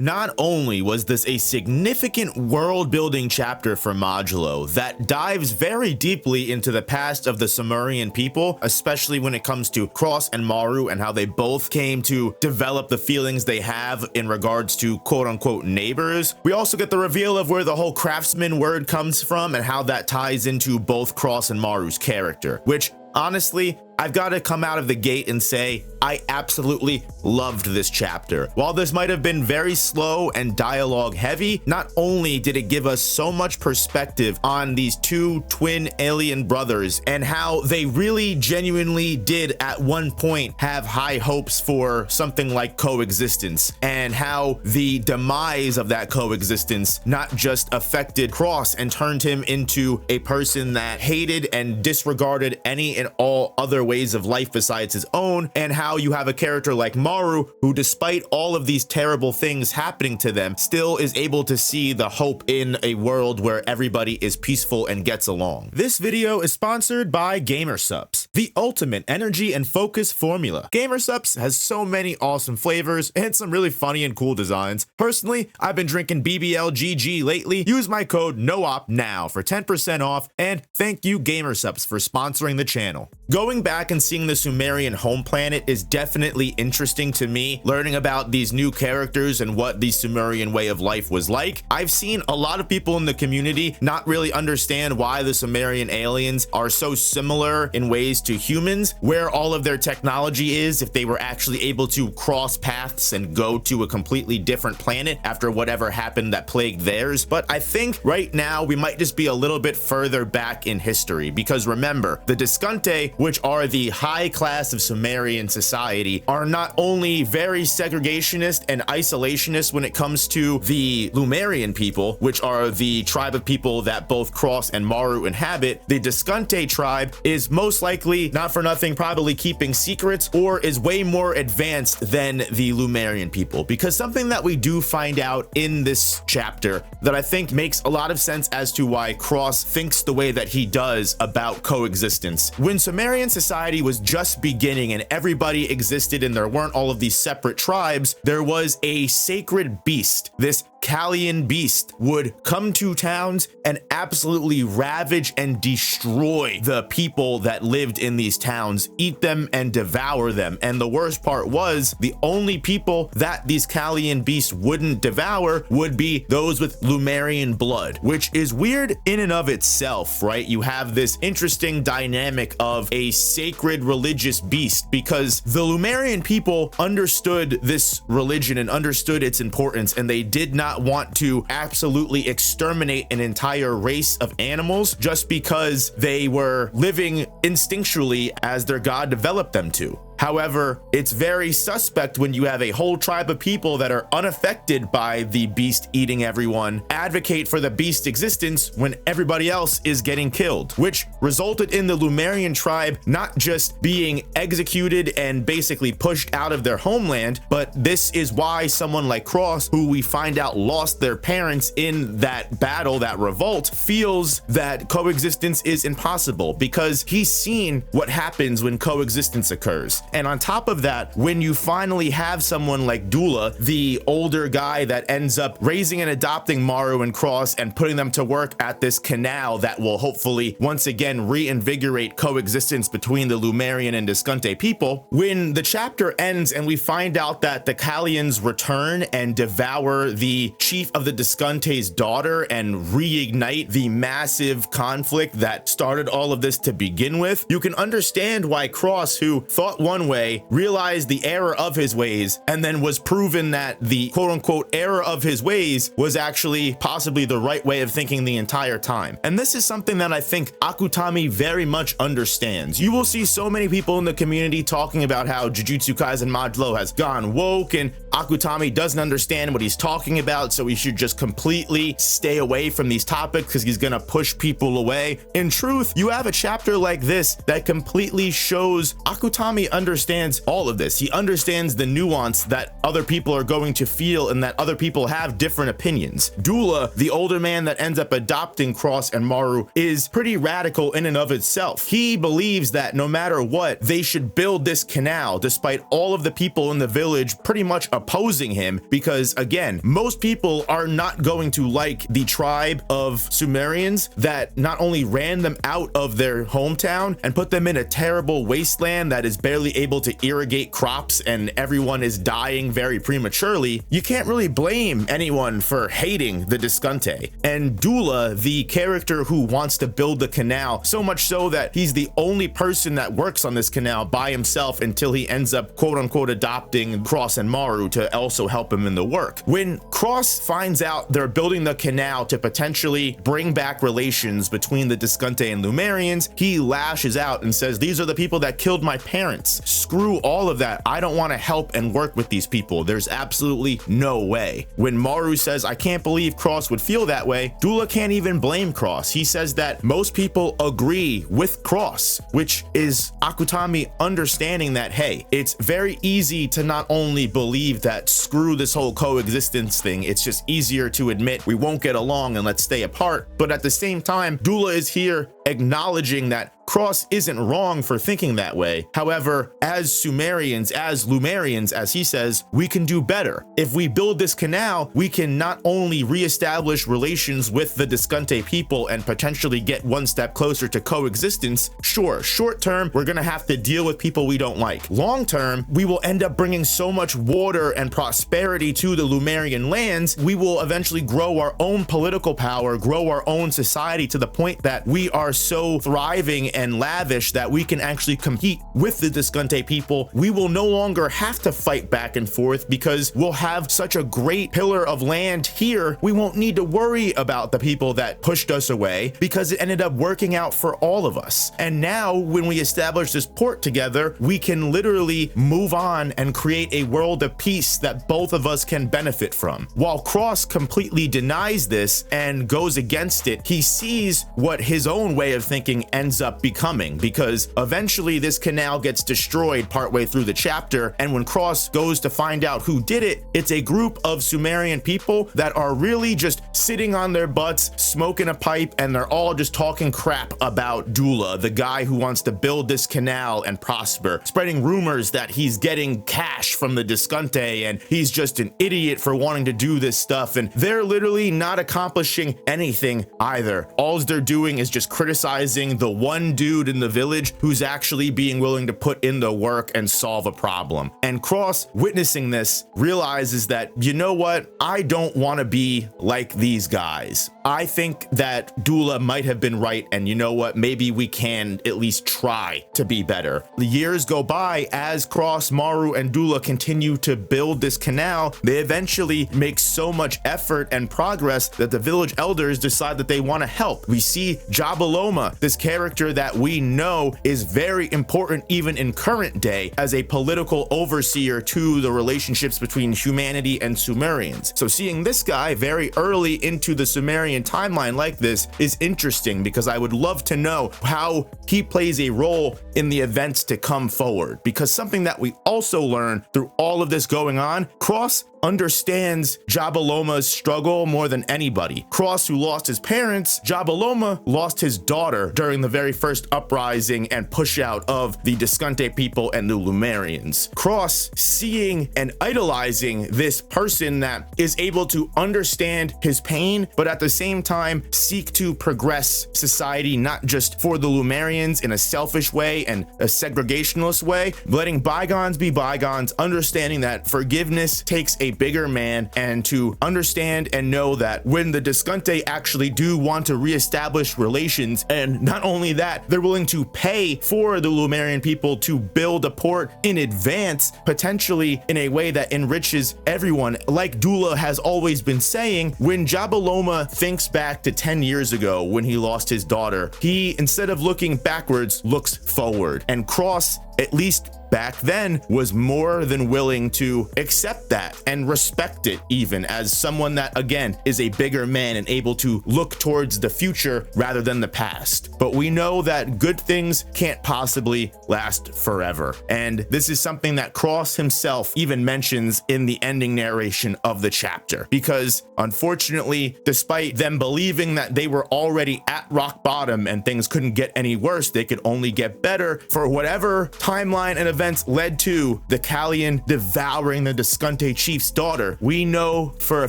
Not only was this a significant world-building chapter for Modulo that dives very deeply into the past of the Sumerian people, especially when it comes to Cross and Maru and how they both came to develop the feelings they have in regards to quote-unquote neighbors. We also get the reveal of where the whole craftsman word comes from and how that ties into both Cross and Maru's character, which honestly, I've got to come out of the gate and say I absolutely loved this chapter. While this might have been very slow and dialogue heavy, not only did it give us so much perspective on these two twin alien brothers and how they really genuinely did at one point have high hopes for something like coexistence, and how the demise of that coexistence not just affected Cross and turned him into a person that hated and disregarded any and all other ways of life besides his own, and how you have a character like Maru who, despite all of these terrible things happening to them, still is able to see the hope in a world where everybody is peaceful and gets along. This video is sponsored by GamerSupps, the ultimate energy and focus formula. GamerSupps has so many awesome flavors and some really funny and cool designs. Personally, I've been drinking BBLGG lately. Use my code NOOP now for 10% off, and thank you GamerSupps for sponsoring the channel. Going back and seeing the Sumerian home planet is definitely interesting to me, learning about these new characters and what the Sumerian way of life was like. I've seen a lot of people in the community not really understand why the Sumerian aliens are so similar in ways to humans, where all of their technology is, if they were actually able to cross paths and go to a completely different planet after whatever happened that plagued theirs. But I think right now we might just be a little bit further back in history, because remember, the Discante, which are the high class of Sumerian society, are not only very segregationist and isolationist when it comes to the Lumerian people, which are the tribe of people that both Cross and Maru inhabit. The Discante tribe is most likely, not for nothing, probably keeping secrets, or is way more advanced than the Lumerian people, because something that we do find out in this chapter that I think makes a lot of sense as to why Cross thinks the way that he does about coexistence. When Sumerian society was just beginning and everybody existed and there weren't all of these separate tribes, there was a sacred beast. This Kalian beast would come to towns and absolutely ravage and destroy the people that lived in these towns, eat them and devour them. And the worst part was, the only people that these Kalian beasts wouldn't devour would be those with Lumerian blood, which is weird in and of itself, right? You have this interesting dynamic of a sacred religious beast, because the Lumerian people understood this religion and understood its importance, and they did not want to absolutely exterminate an entire race of animals just because they were living instinctually as their god developed them to. However, it's very suspect when you have a whole tribe of people that are unaffected by the beast eating everyone, advocate for the beast's existence when everybody else is getting killed, which resulted in the Lumerian tribe not just being executed and basically pushed out of their homeland, but this is why someone like Cross, who we find out lost their parents in that battle, that revolt, feels that coexistence is impossible, because he's seen what happens when coexistence occurs. And on top of that, when you finally have someone like Dula, the older guy that ends up raising and adopting Maru and Cross and putting them to work at this canal that will hopefully once again reinvigorate coexistence between the Lumerian and Discante people, when the chapter ends and we find out that the Kalians return and devour the chief of the Discante's daughter and reignite the massive conflict that started all of this to begin with, you can understand why Cross, who thought one way, realized the error of his ways, and then was proven that the quote-unquote error of his ways was actually possibly the right way of thinking the entire time. And this is something that I think Akutami very much understands. You will see so many people in the community talking about how Jujutsu Kaisen Modulo has gone woke and Akutami doesn't understand what he's talking about, so he should just completely stay away from these topics because he's gonna push people away. In truth, you have a chapter like this that completely shows Akutami understands understands all of this. He understands the nuance that other people are going to feel and that other people have different opinions. Dula, the older man that ends up adopting Cross and Maru, is pretty radical in and of itself. He believes that no matter what, they should build this canal despite all of the people in the village pretty much opposing him, because again, most people are not going to like the tribe of Sumerians that not only ran them out of their hometown and put them in a terrible wasteland that is barely able to irrigate crops and everyone is dying very prematurely. You can't really blame anyone for hating the Discante. And Dula, the character who wants to build the canal, so much so that he's the only person that works on this canal by himself until he ends up quote unquote adopting Cross and Maru to also help him in the work. When Cross finds out they're building the canal to potentially bring back relations between the Discante and Lumerians, he lashes out and says, "These are the people that killed my parents. Screw all of that. I don't want to help and work with these people. There's absolutely no way." When Maru says, "I can't believe Cross would feel that way," Dula can't even blame Cross. He says that most people agree with Cross, which is Akutami understanding that, hey, it's very easy to not only believe that screw this whole coexistence thing, it's just easier to admit we won't get along and let's stay apart. But at the same time, Dula is here acknowledging that Cross isn't wrong for thinking that way. However, as Sumerians, as Lumerians, as he says, we can do better. If we build this canal, we can not only reestablish relations with the Discante people and potentially get one step closer to coexistence. Sure, short term, we're gonna have to deal with people we don't like. Long term, we will end up bringing so much water and prosperity to the Lumerian lands, we will eventually grow our own political power, grow our own society to the point that we are so thriving and lavish that we can actually compete with the Discante people. We will no longer have to fight back and forth because we'll have such a great pillar of land here. We won't need to worry about the people that pushed us away because it ended up working out for all of us. And now when we establish this port together, we can literally move on and create a world of peace that both of us can benefit from. While Cross completely denies this and goes against it, he sees what his own way of thinking ends up becoming, because eventually this canal gets destroyed partway through the chapter, and when Cross goes to find out who did it, it's a group of Sumerian people that are really just sitting on their butts, smoking a pipe, and they're all just talking crap about Dula, the guy who wants to build this canal and prosper, spreading rumors that he's getting cash from the Discante and he's just an idiot for wanting to do this stuff, and they're literally not accomplishing anything either. All they're doing is just criticizing the one dude in the village who's actually being willing to put in the work and solve a problem. And Cross, witnessing this, realizes that, you know what, I don't want to be like these guys. I think that Dula might have been right, and you know what, maybe we can at least try to be better. The years go by as Cross, Maru, and Dula continue to build this canal. They eventually make so much effort and progress that the village elders decide that they want to help. We see Jabaloma, this character that we know is very important even in current day as a political overseer to the relationships between humanity and Sumerians. So seeing this guy very early into the Sumerian timeline like this is interesting, because I would love to know how he plays a role in the events to come forward. Because something that we also learn through all of this going on, Cross understands Jabaloma's struggle more than anybody. Cross, who lost his parents, Jabaloma lost his daughter during the very first uprising and push out of the Discante people and the Lumerians. Cross, seeing and idolizing this person that is able to understand his pain, but at the same time seek to progress society, not just for the Lumerians in a selfish way and a segregationalist way, letting bygones be bygones, understanding that forgiveness takes a bigger man, and to understand and know that when the Discante actually do want to reestablish relations, and not only that, they're willing to pay for the Lumerian people to build a port in advance, potentially in a way that enriches everyone. Like Dula has always been saying, when Jabaloma thinks back to 10 years ago when he lost his daughter, he, instead of looking backwards, looks forward. And Cross, at least back then was more than willing to accept that and respect it, even as someone that, again, is a bigger man and able to look towards the future rather than the past. But we know that good things can't possibly last forever. And this is something that Cross himself even mentions in the ending narration of the chapter, because unfortunately, despite them believing that they were already at rock bottom and things couldn't get any worse, they could only get better, for whatever timeline and events led to the Callian devouring the Descante chief's daughter, we know for a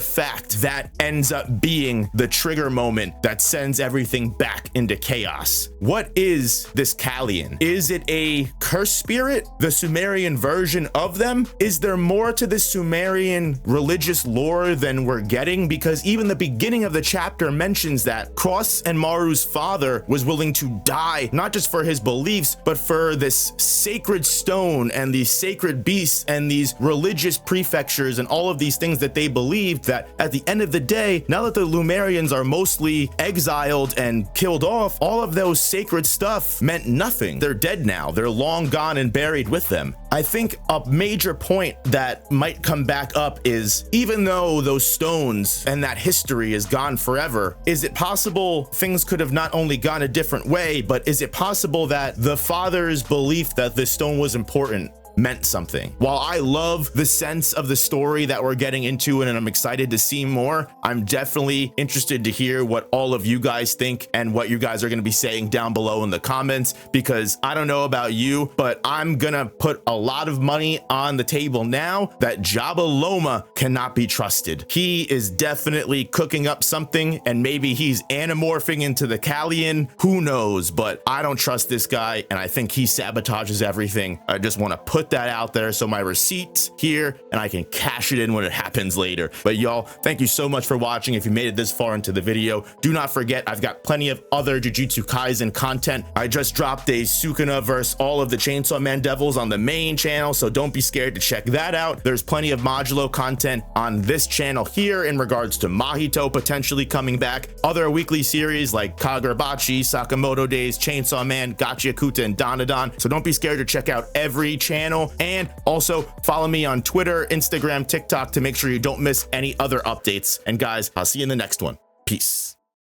fact that ends up being the trigger moment that sends everything back into chaos. What is this Callian? Is it a cursed spirit, the Sumerian version of them? Is there more to this Sumerian religious lore than we're getting? Because even the beginning of the chapter mentions that Cross and Maru's father was willing to die, not just for his beliefs, but for this sacred stone and these sacred beasts and these religious prefectures and all of these things that they believed, that at the end of the day, now that the Lumerians are mostly exiled and killed off, all of those sacred stuff meant nothing. They're dead now. They're long gone and buried with them. I think a major point that might come back up is, even though those stones and that history is gone forever, is it possible things could have not only gone a different way, but is it possible that the father's belief that this stone was important meant something? While I love the sense of the story that we're getting into and I'm excited to see more, I'm definitely interested to hear what all of you guys think and what you guys are going to be saying down below in the comments, because I don't know about you, but I'm gonna put a lot of money on the table now that Jabba Loma cannot be trusted. He is definitely cooking up something, and maybe he's anamorphing into the Callian, who knows, but I don't trust this guy and I think he sabotages everything. I just want to put that out there so my receipt's here and I can cash it in when it happens later. But y'all, thank you so much for watching. If you made it this far into the video, do not forget I've got plenty of other Jujutsu Kaisen content. I just dropped a Sukuna versus all of the Chainsaw Man devils on the main channel, so don't be scared to check that out. There's plenty of Modulo content on this channel here in regards to Mahito potentially coming back, other weekly series like Kagurabachi, Sakamoto Days, Chainsaw Man, Gachiakuta, and Dandadan. So don't be scared to check out every channel, and also follow me on Twitter, Instagram, TikTok to make sure you don't miss any other updates. And guys, I'll see you in the next one. Peace.